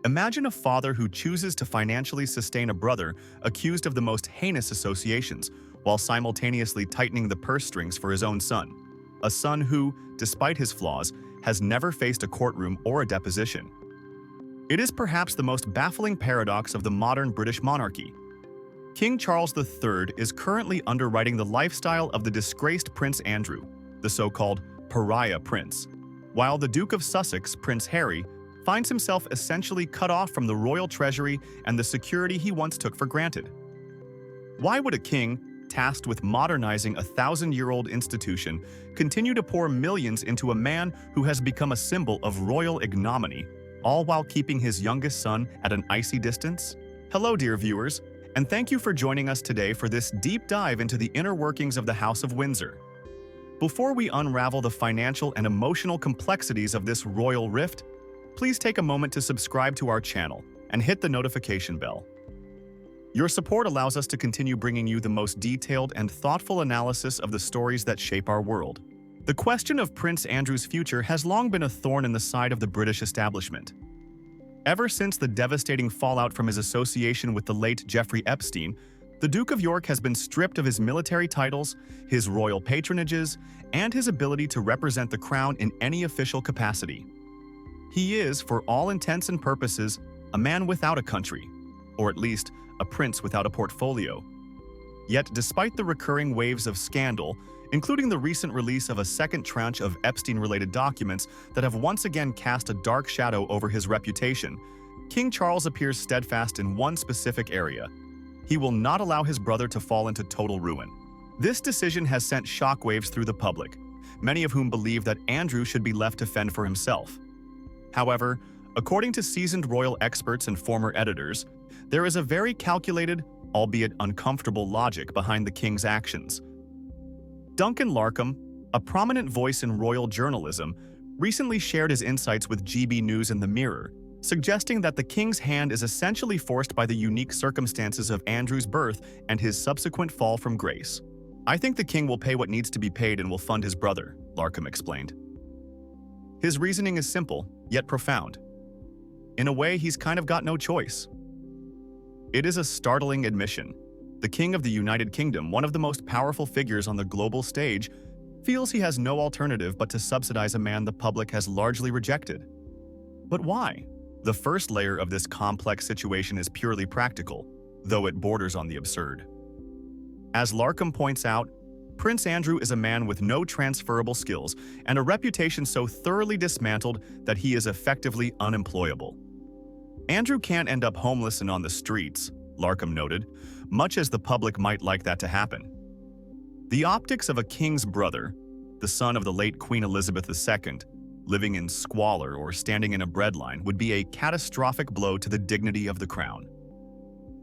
Imagine a father who chooses to financially sustain a brother accused of the most heinous associations, while simultaneously tightening the purse strings for his own son. A son who, despite his flaws, has never faced a courtroom or a deposition. It is perhaps the most baffling paradox of the modern British monarchy. King Charles III is currently underwriting the lifestyle of the disgraced Prince Andrew, the so-called Pariah Prince, while the Duke of Sussex, Prince Harry, finds himself essentially cut off from the royal treasury and the security he once took for granted. Why would a king, tasked with modernizing a thousand-year-old institution, continue to pour millions into a man who has become a symbol of royal ignominy, all while keeping his youngest son at an icy distance? Hello, dear viewers, and thank you for joining us today for this deep dive into the inner workings of the House of Windsor. Before we unravel the financial and emotional complexities of this royal rift, please take a moment to subscribe to our channel and hit the notification bell. Your support allows us to continue bringing you the most detailed and thoughtful analysis of the stories that shape our world. The question of Prince Andrew's future has long been a thorn in the side of the British establishment. Ever since the devastating fallout from his association with the late Jeffrey Epstein, the Duke of York has been stripped of his military titles, his royal patronages, and his ability to represent the crown in any official capacity. He is, for all intents and purposes, a man without a country, or at least a prince without a portfolio. Yet, despite the recurring waves of scandal, including the recent release of a second tranche of Epstein-related documents that have once again cast a dark shadow over his reputation, King Charles appears steadfast in one specific area. He will not allow his brother to fall into total ruin. This decision has sent shockwaves through the public, many of whom believe that Andrew should be left to fend for himself. However, according to seasoned royal experts and former editors, there is a very calculated, albeit uncomfortable logic behind the king's actions. Duncan Larcombe, a prominent voice in royal journalism, recently shared his insights with GB News and The Mirror, suggesting that the king's hand is essentially forced by the unique circumstances of Andrew's birth and his subsequent fall from grace. "I think the king will pay what needs to be paid and will fund his brother," Larcombe explained. His reasoning is simple, yet profound. In a way, he's kind of got no choice. It is a startling admission. The King of the United Kingdom, one of the most powerful figures on the global stage, feels he has no alternative but to subsidize a man the public has largely rejected. But why? The first layer of this complex situation is purely practical, though it borders on the absurd. As Larcombe points out, Prince Andrew is a man with no transferable skills and a reputation so thoroughly dismantled that he is effectively unemployable. Andrew can't end up homeless and on the streets, Larcombe noted, much as the public might like that to happen. The optics of a king's brother, the son of the late Queen Elizabeth II, living in squalor or standing in a breadline would be a catastrophic blow to the dignity of the crown.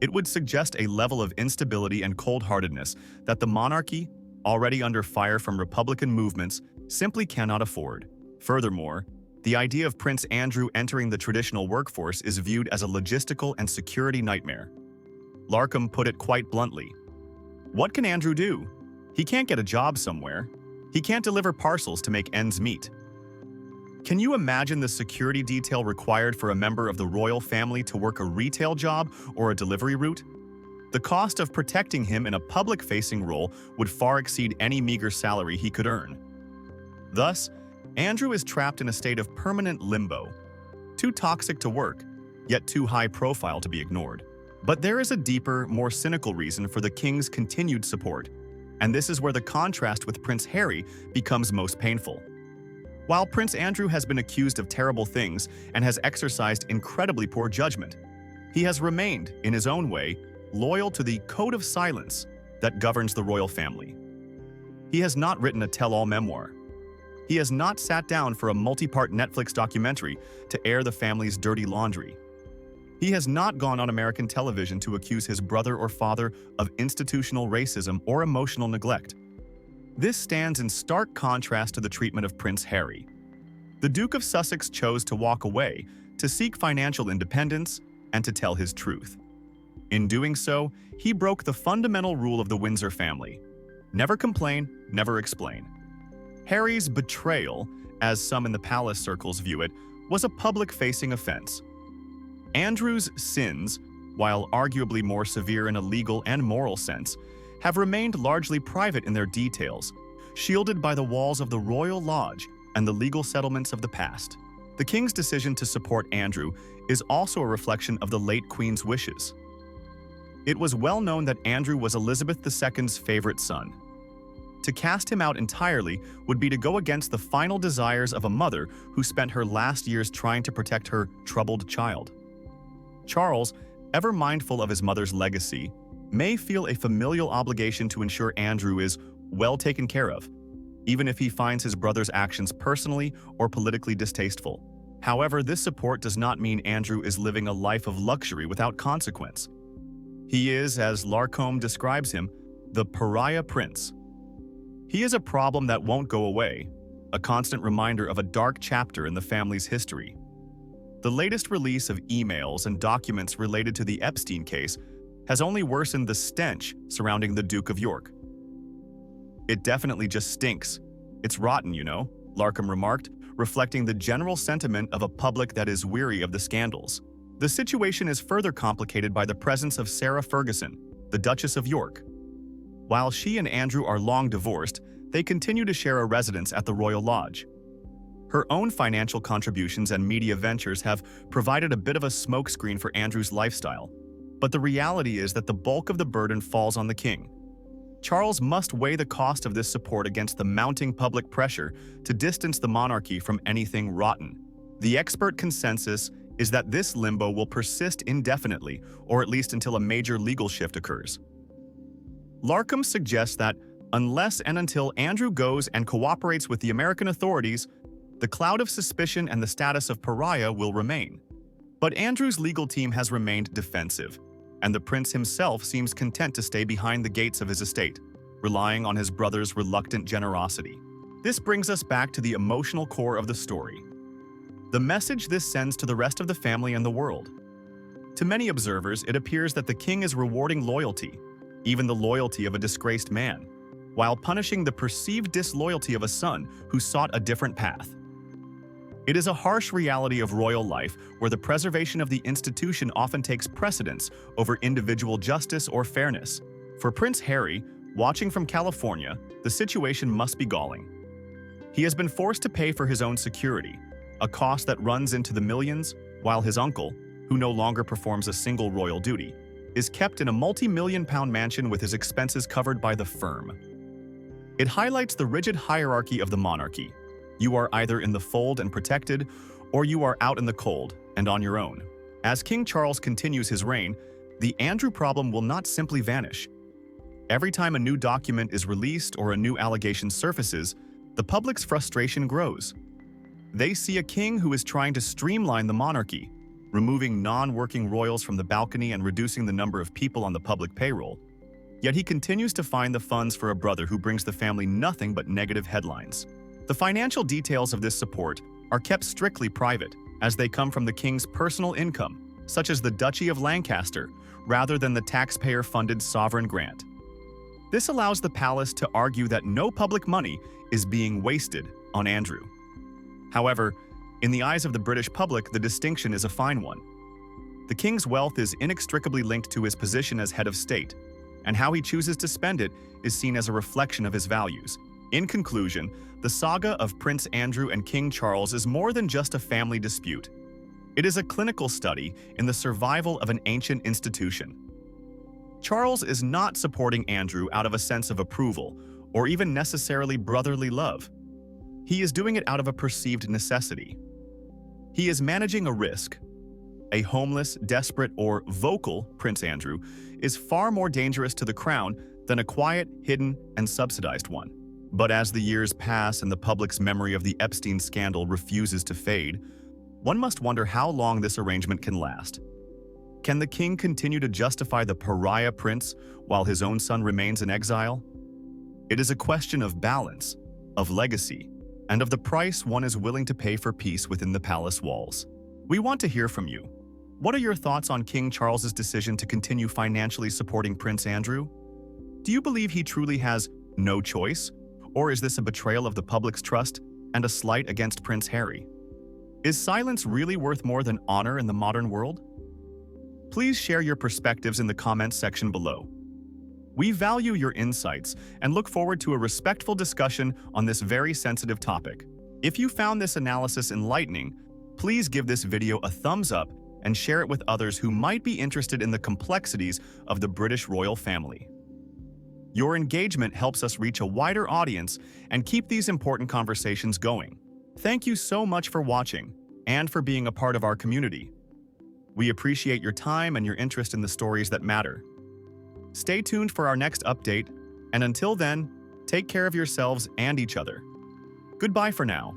It would suggest a level of instability and cold-heartedness that the monarchy, already under fire from Republican movements, simply cannot afford. Furthermore, the idea of Prince Andrew entering the traditional workforce is viewed as a logistical and security nightmare. Larcombe put it quite bluntly. What can Andrew do? He can't get a job somewhere. He can't deliver parcels to make ends meet. Can you imagine the security detail required for a member of the royal family to work a retail job or a delivery route? The cost of protecting him in a public-facing role would far exceed any meager salary he could earn. Thus, Andrew is trapped in a state of permanent limbo, too toxic to work, yet too high profile to be ignored. But there is a deeper, more cynical reason for the king's continued support, and this is where the contrast with Prince Harry becomes most painful. While Prince Andrew has been accused of terrible things and has exercised incredibly poor judgment, he has remained, in his own way, loyal to the code of silence that governs the royal family. He has not written a tell-all memoir. He has not sat down for a multi-part Netflix documentary to air the family's dirty laundry. He has not gone on American television to accuse his brother or father of institutional racism or emotional neglect. This stands in stark contrast to the treatment of Prince Harry. The Duke of Sussex chose to walk away, to seek financial independence, and to tell his truth. In doing so, he broke the fundamental rule of the Windsor family: never complain, never explain. Harry's betrayal, as some in the palace circles view it, was a public-facing offense. Andrew's sins, while arguably more severe in a legal and moral sense, have remained largely private in their details, shielded by the walls of the royal lodge and the legal settlements of the past. The king's decision to support Andrew is also a reflection of the late queen's wishes. It was well known that Andrew was Elizabeth II's favorite son. To cast him out entirely would be to go against the final desires of a mother who spent her last years trying to protect her troubled child. Charles, ever mindful of his mother's legacy, may feel a familial obligation to ensure Andrew is well taken care of, even if he finds his brother's actions personally or politically distasteful. However, this support does not mean Andrew is living a life of luxury without consequence. He is, as Larcombe describes him, the Pariah Prince. He is a problem that won't go away, a constant reminder of a dark chapter in the family's history. The latest release of emails and documents related to the Epstein case has only worsened the stench surrounding the Duke of York. "It definitely just stinks. It's rotten, you know," Larcombe remarked, reflecting the general sentiment of a public that is weary of the scandals. The situation is further complicated by the presence of Sarah Ferguson, the Duchess of York. While she and Andrew are long divorced, they continue to share a residence at the Royal Lodge. Her own financial contributions and media ventures have provided a bit of a smokescreen for Andrew's lifestyle, but the reality is that the bulk of the burden falls on the king. Charles must weigh the cost of this support against the mounting public pressure to distance the monarchy from anything rotten. The expert consensus is that this limbo will persist indefinitely, or at least until a major legal shift occurs. Larcombe suggests that unless and until Andrew goes and cooperates with the American authorities, the cloud of suspicion and the status of pariah will remain. But Andrew's legal team has remained defensive, and the prince himself seems content to stay behind the gates of his estate, relying on his brother's reluctant generosity. This brings us back to the emotional core of the story. The message this sends to the rest of the family and the world. To many observers, it appears that the king is rewarding loyalty, even the loyalty of a disgraced man, while punishing the perceived disloyalty of a son who sought a different path. It is a harsh reality of royal life where the preservation of the institution often takes precedence over individual justice or fairness. For Prince Harry, watching from California, the situation must be galling. He has been forced to pay for his own security, a cost that runs into the millions, while his uncle, who no longer performs a single royal duty, is kept in a multi-million-pound mansion with his expenses covered by the firm. It highlights the rigid hierarchy of the monarchy. You are either in the fold and protected, or you are out in the cold and on your own. As King Charles continues his reign, the Andrew problem will not simply vanish. Every time a new document is released or a new allegation surfaces, the public's frustration grows. They see a king who is trying to streamline the monarchy, removing non-working royals from the balcony and reducing the number of people on the public payroll. Yet he continues to find the funds for a brother who brings the family nothing but negative headlines. The financial details of this support are kept strictly private, as they come from the king's personal income, such as the Duchy of Lancaster, rather than the taxpayer-funded sovereign grant. This allows the palace to argue that no public money is being wasted on Andrew. However, in the eyes of the British public, the distinction is a fine one. The king's wealth is inextricably linked to his position as head of state, and how he chooses to spend it is seen as a reflection of his values. In conclusion, the saga of Prince Andrew and King Charles is more than just a family dispute. It is a clinical study in the survival of an ancient institution. Charles is not supporting Andrew out of a sense of approval or even necessarily brotherly love. He is doing it out of a perceived necessity. He is managing a risk. A homeless, desperate, or vocal Prince Andrew is far more dangerous to the crown than a quiet, hidden, and subsidized one. But as the years pass and the public's memory of the Epstein scandal refuses to fade, one must wonder how long this arrangement can last. Can the king continue to justify the Pariah Prince while his own son remains in exile? It is a question of balance, of legacy, and of the price one is willing to pay for peace within the palace walls. We want to hear from you. What are your thoughts on King Charles's decision to continue financially supporting Prince Andrew? Do you believe he truly has no choice? Or is this a betrayal of the public's trust and a slight against Prince Harry? Is silence really worth more than honor in the modern world? Please share your perspectives in the comments section below. We value your insights and look forward to a respectful discussion on this very sensitive topic. If you found this analysis enlightening, please give this video a thumbs up and share it with others who might be interested in the complexities of the British royal family. Your engagement helps us reach a wider audience and keep these important conversations going. Thank you so much for watching and for being a part of our community. We appreciate your time and your interest in the stories that matter. Stay tuned for our next update, and until then, take care of yourselves and each other. Goodbye for now.